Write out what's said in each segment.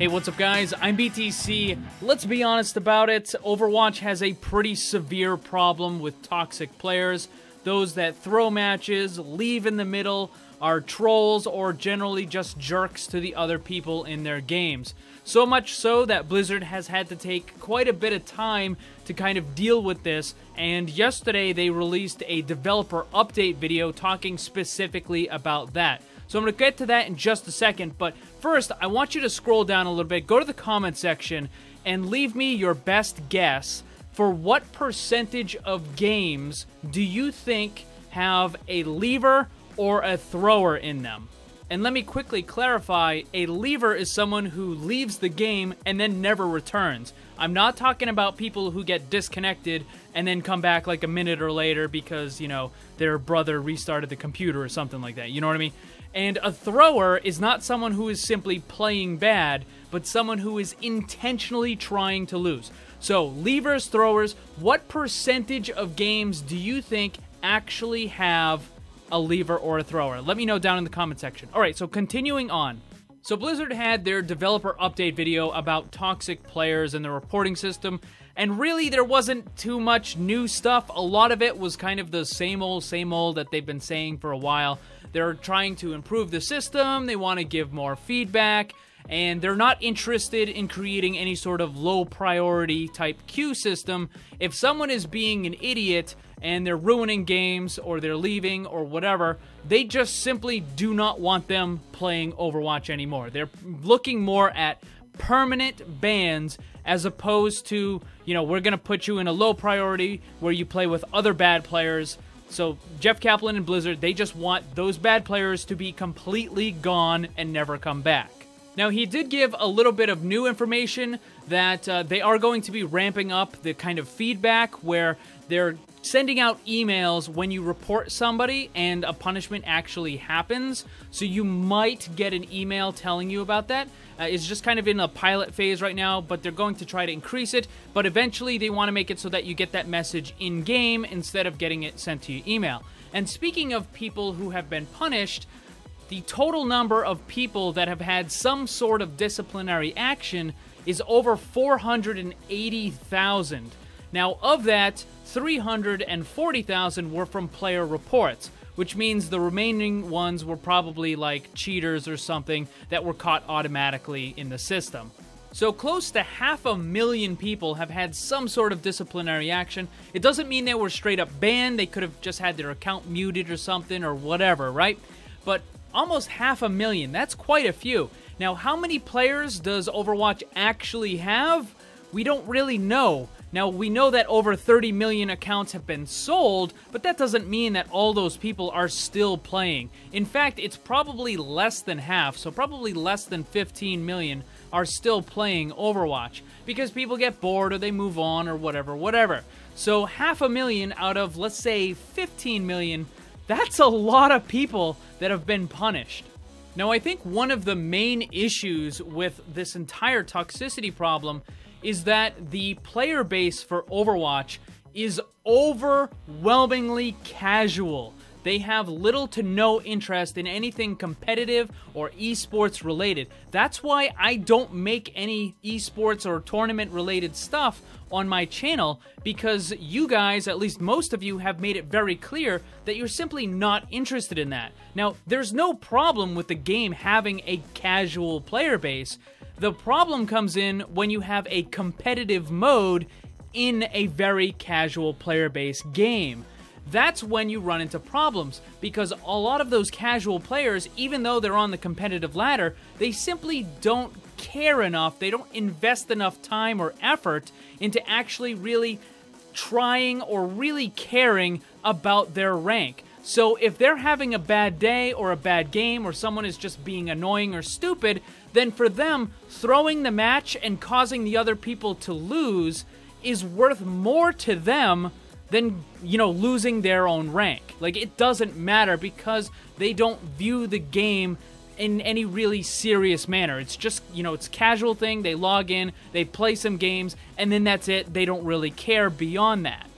Hey, what's up guys? I'm BTC. Let's be honest about it. Overwatch has a pretty severe problem with toxic players. Those that throw matches, leave in the middle, are trolls, or generally just jerks to the other people in their games. So much so that Blizzard has had to take quite a bit of time to kind of deal with this, and yesterday they released a developer update video talking specifically about that. So I'm going to get to that in just a second, but first I want you to scroll down a little bit, go to the comment section, and leave me your best guess for what percentage of games do you think have a leaver or a thrower in them. And let me quickly clarify, a leaver is someone who leaves the game and then never returns. I'm not talking about people who get disconnected and then come back like a minute or later because, you know, their brother restarted the computer or something like that, you know what I mean? And a thrower is not someone who is simply playing bad, but someone who is intentionally trying to lose. So, leavers, throwers, what percentage of games do you think actually have a leaver or a thrower? Let me know down in the comment section. Alright, so continuing on. So Blizzard had their developer update video about toxic players and the reporting system, and really there wasn't too much new stuff. A lot of it was kind of the same old that they've been saying for a while. They're trying to improve the system, they want to give more feedback, and they're not interested in creating any sort of low priority type queue system. If someone is being an idiot and they're ruining games or they're leaving or whatever, they just simply do not want them playing Overwatch anymore. They're looking more at permanent bans as opposed to, you know, we're going to put you in a low priority where you play with other bad players. So Jeff Kaplan and Blizzard, they just want those bad players to be completely gone and never come back. Now, he did give a little bit of new information that they are going to be ramping up the kind of feedback where they're sending out emails when you report somebody and a punishment actually happens. So you might get an email telling you about that. It's just kind of in a pilot phase right now, but they're going to try to increase it. But eventually they want to make it so that you get that message in-game instead of getting it sent to your email. And speaking of people who have been punished, the total number of people that have had some sort of disciplinary action is over 480,000. Now, of that, 340,000 were from player reports, which means the remaining ones were probably like cheaters or something that were caught automatically in the system. So close to 500,000 people have had some sort of disciplinary action. It doesn't mean they were straight up banned. They could have just had their account muted or something or whatever, right? But almost 500,000, that's quite a few. Now, how many players does Overwatch actually have? We don't really know. Now, we know that over 30 million accounts have been sold, but that doesn't mean that all those people are still playing. In fact, it's probably less than half, so probably less than 15 million are still playing Overwatch, because people get bored or they move on or whatever. So 500,000 out of, let's say, 15 million, that's a lot of people that have been punished. Now, I think one of the main issues with this entire toxicity problem is that the player base for Overwatch is overwhelmingly casual. They have little to no interest in anything competitive or esports related. That's why I don't make any esports or tournament related stuff on my channel, because you guys, at least most of you, have made it very clear that you're simply not interested in that. Now, there's no problem with the game having a casual player base. The problem comes in when you have a competitive mode in a very casual player base game. That's when you run into problems, because a lot of those casual players, even though they're on the competitive ladder, they simply don't care enough, they don't invest enough time or effort into actually really trying or really caring about their rank. So if they're having a bad day or a bad game or someone is just being annoying or stupid, then for them, throwing the match and causing the other people to lose is worth more to them than, you know, losing their own rank. Like, it doesn't matter because they don't view the game in any really serious manner. It's just, you know, it's a casual thing. They log in, they play some games, and then that's it. They don't really care beyond that.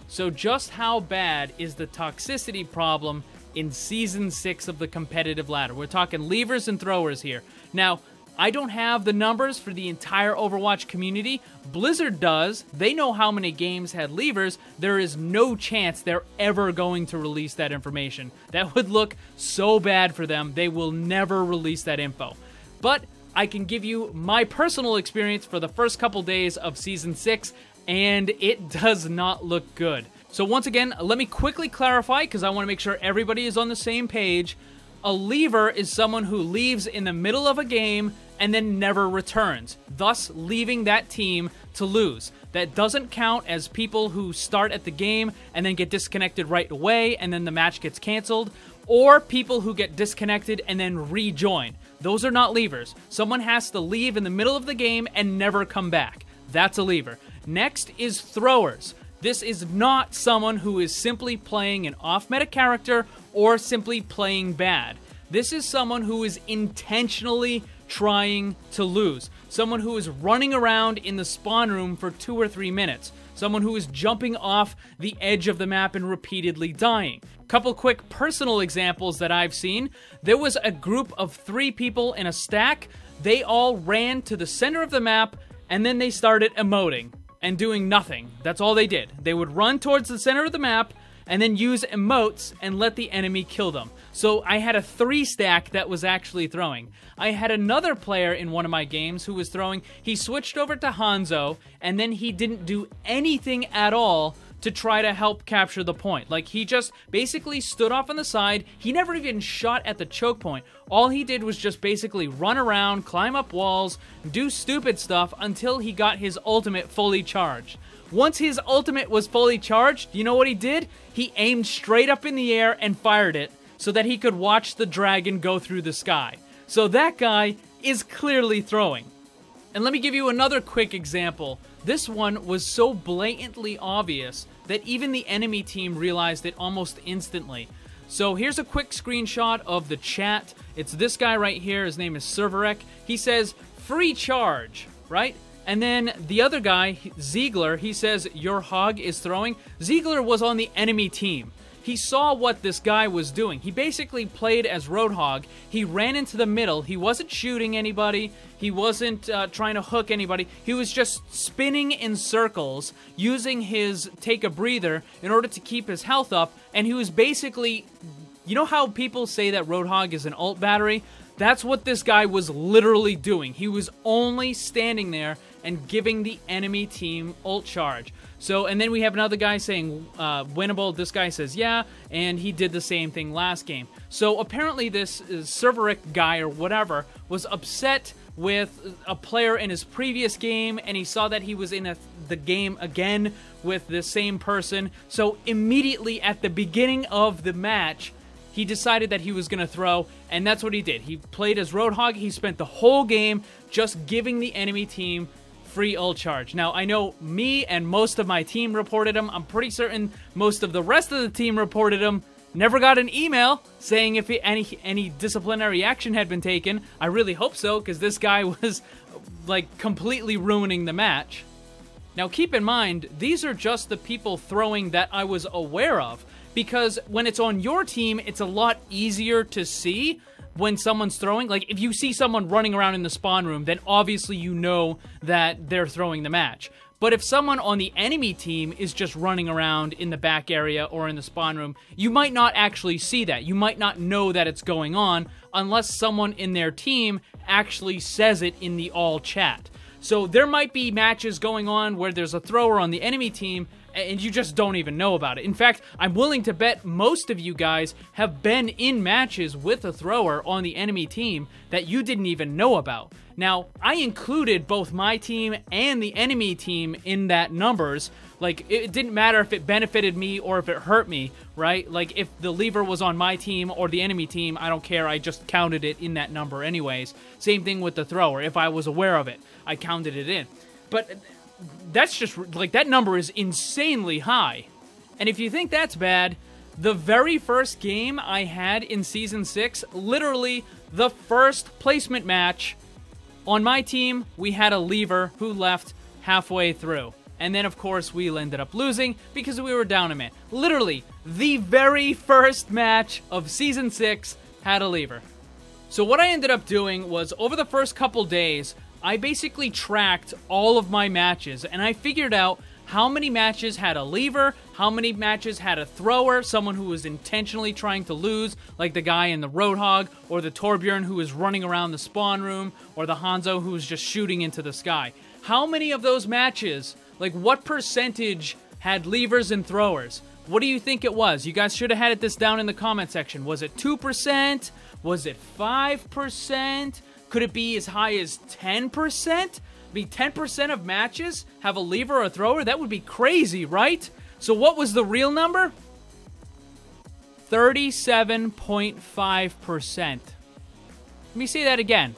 So just how bad is the toxicity problem in Season 6 of the competitive ladder? We're talking leavers and throwers here. Now, I don't have the numbers for the entire Overwatch community. Blizzard does. They know how many games had leavers. There is no chance they're ever going to release that information. That would look so bad for them. They will never release that info. But I can give you my personal experience for the first couple days of Season 6, and it does not look good. So once again, let me quickly clarify, because I want to make sure everybody is on the same page. A leaver is someone who leaves in the middle of a game and then never returns, thus leaving that team to lose. That doesn't count as people who start at the game and then get disconnected right away and then the match gets canceled, or people who get disconnected and then rejoin. Those are not leavers. Someone has to leave in the middle of the game and never come back. That's a leaver. Next is throwers. This is not someone who is simply playing an off-meta character or simply playing bad. This is someone who is intentionally trying to lose. Someone who is running around in the spawn room for 2 or 3 minutes. Someone who is jumping off the edge of the map and repeatedly dying. Couple quick personal examples that I've seen. There was a group of 3 people in a stack. They all ran to the center of the map and then they started emoting and doing nothing. That's all they did. They would run towards the center of the map and then use emotes and let the enemy kill them. So I had a 3 stack that was actually throwing. I had another player in one of my games who was throwing. He switched over to Hanzo, and then he didn't do anything at all to try to help capture the point. Like, he just basically stood off on the side. He never even shot at the choke point. All he did was just basically run around, climb up walls, do stupid stuff until he got his ultimate fully charged. Once his ultimate was fully charged, you know what he did? He aimed straight up in the air and fired it so that he could watch the dragon go through the sky. So that guy is clearly throwing. And let me give you another quick example. This one was so blatantly obvious that even the enemy team realized it almost instantly. So here's a quick screenshot of the chat. It's this guy right here. His name is Serverek. He says, "Free charge," right? And then the other guy, Ziegler, he says, "Your hog is throwing." Ziegler was on the enemy team. He saw what this guy was doing. He basically played as Roadhog. He ran into the middle. He wasn't shooting anybody. He wasn't trying to hook anybody. He was just spinning in circles, using his take a breather in order to keep his health up. And he was basically, you know how people say that Roadhog is an ult battery? That's what this guy was literally doing. He was only standing there and giving the enemy team ult charge. So, and then we have another guy saying, winnable. This guy says, yeah, and he did the same thing last game. So apparently this Serveric guy or whatever was upset with a player in his previous game, and he saw that he was in the game again with the same person. So immediately at the beginning of the match, he decided that he was going to throw, and that's what he did. He played as Roadhog. He spent the whole game just giving the enemy team free ult charge. Now, I know me and most of my team reported him. I'm pretty certain most of the rest of the team reported him. Never got an email saying if any disciplinary action had been taken. I really hope so, because this guy was, like, completely ruining the match. Now, keep in mind, these are just the people throwing that I was aware of, because when it's on your team, it's a lot easier to see when someone's throwing. Like, if you see someone running around in the spawn room, then obviously you know that they're throwing the match. But if someone on the enemy team is just running around in the back area or in the spawn room, you might not actually see that. You might not know that it's going on unless someone in their team actually says it in the all chat. So there might be matches going on where there's a thrower on the enemy team and you just don't even know about it. In fact, I'm willing to bet most of you guys have been in matches with a thrower on the enemy team that you didn't even know about. Now, I included both my team and the enemy team in that numbers. Like, it didn't matter if it benefited me or if it hurt me, right? Like, if the lever was on my team or the enemy team, I don't care. I just counted it in that number anyways. Same thing with the thrower. If I was aware of it, I counted it in. But that's just, like, that number is insanely high. And if you think that's bad, the very first game I had in Season 6, literally the first placement match, on my team, we had a lever who left halfway through. And then, of course, we ended up losing because we were down a man. Literally, the very first match of Season 6 had a lever. So what I ended up doing was, over the first couple days, I basically tracked all of my matches, and I figured out how many matches had a lever, how many matches had a thrower, someone who was intentionally trying to lose, like the guy in the Roadhog, or the Torbjorn who was running around the spawn room, or the Hanzo who was just shooting into the sky. How many of those matches, like what percentage had levers and throwers? What do you think it was? You guys should have had this down in the comment section. Was it 2%? Was it 5%? Could it be as high as 10%? Be 10% of matches have a lever or a thrower? That would be crazy, right? So what was the real number? 37.5%. Let me say that again.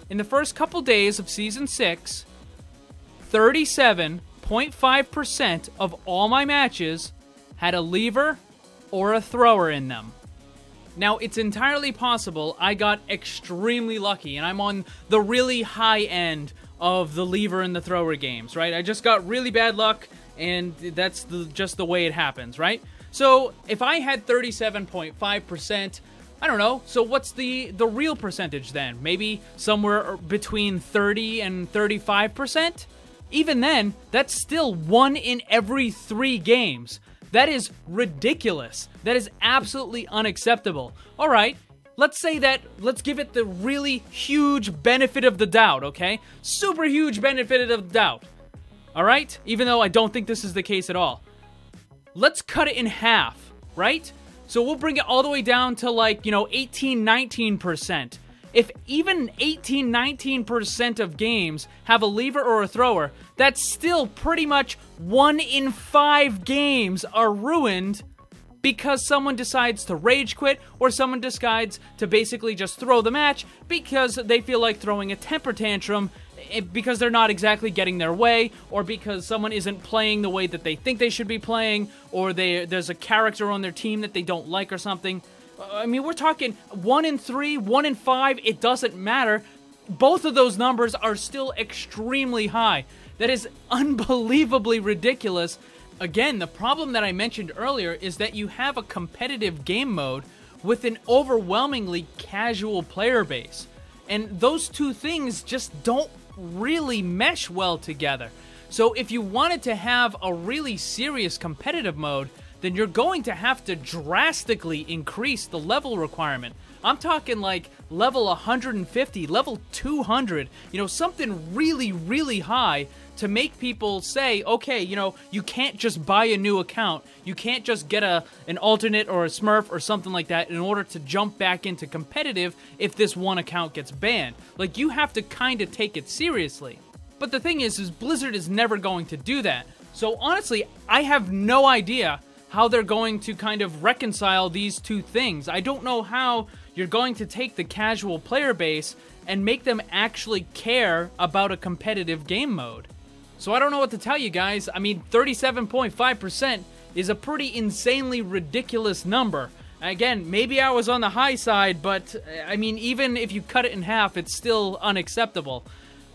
In the first couple days of Season 6, 37.5% of all my matches had a lever or a thrower in them. Now, it's entirely possible I got extremely lucky, and I'm on the really high end of the lever and the thrower games, right? I just got really bad luck, and that's just the way it happens, right? So, if I had 37.5%, I don't know, so what's the real percentage then? Maybe somewhere between 30 and 35%? Even then, that's still 1 in every 3 games. That is ridiculous. That is absolutely unacceptable. All right, let's give it the really huge benefit of the doubt, okay? Super huge benefit of the doubt. All right? Even though I don't think this is the case at all. Let's cut it in half, right? So we'll bring it all the way down to, like, 18, 19%. If even 18, 19% of games have a lever or a thrower, that's still pretty much 1 in 5 games are ruined because someone decides to rage quit, or someone decides to basically just throw the match because they feel like throwing a temper tantrum because they're not exactly getting their way, or because someone isn't playing the way that they think they should be playing, or there's a character on their team that they don't like or something. I mean, we're talking 1 in 3, 1 in 5, it doesn't matter. Both of those numbers are still extremely high. That is unbelievably ridiculous. Again, the problem that I mentioned earlier is that you have a competitive game mode with an overwhelmingly casual player base. And those two things just don't really mesh well together. So if you wanted to have a really serious competitive mode, then you're going to have to drastically increase the level requirement. I'm talking like level 150, level 200, something really, really high to make people say, okay, you can't just buy a new account. You can't just get an alternate or a smurf or something like that in order to jump back into competitive if this one account gets banned. Like, you have to kind of take it seriously. But the thing is Blizzard is never going to do that. So honestly, I have no idea how they're going to kind of reconcile these two things. I don't know how you're going to take the casual player base and make them actually care about a competitive game mode. So I don't know what to tell you guys. I mean, 37.5% is a pretty insanely ridiculous number. Again, maybe I was on the high side, but I mean, even if you cut it in half, it's still unacceptable.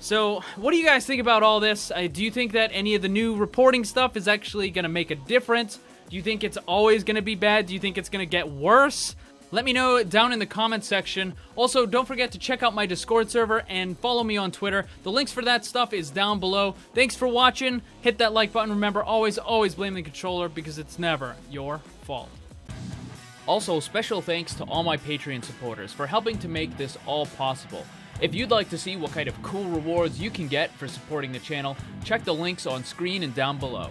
So, what do you guys think about all this? Do you think that any of the new reporting stuff is actually going to make a difference? Do you think it's always going to be bad? Do you think it's going to get worse? Let me know down in the comments section. Also, don't forget to check out my Discord server and follow me on Twitter. The links for that stuff is down below. Thanks for watching. Hit that like button. Remember, always blame the controller because it's never your fault. Also, special thanks to all my Patreon supporters for helping to make this all possible. If you'd like to see what kind of cool rewards you can get for supporting the channel, check the links on screen and down below.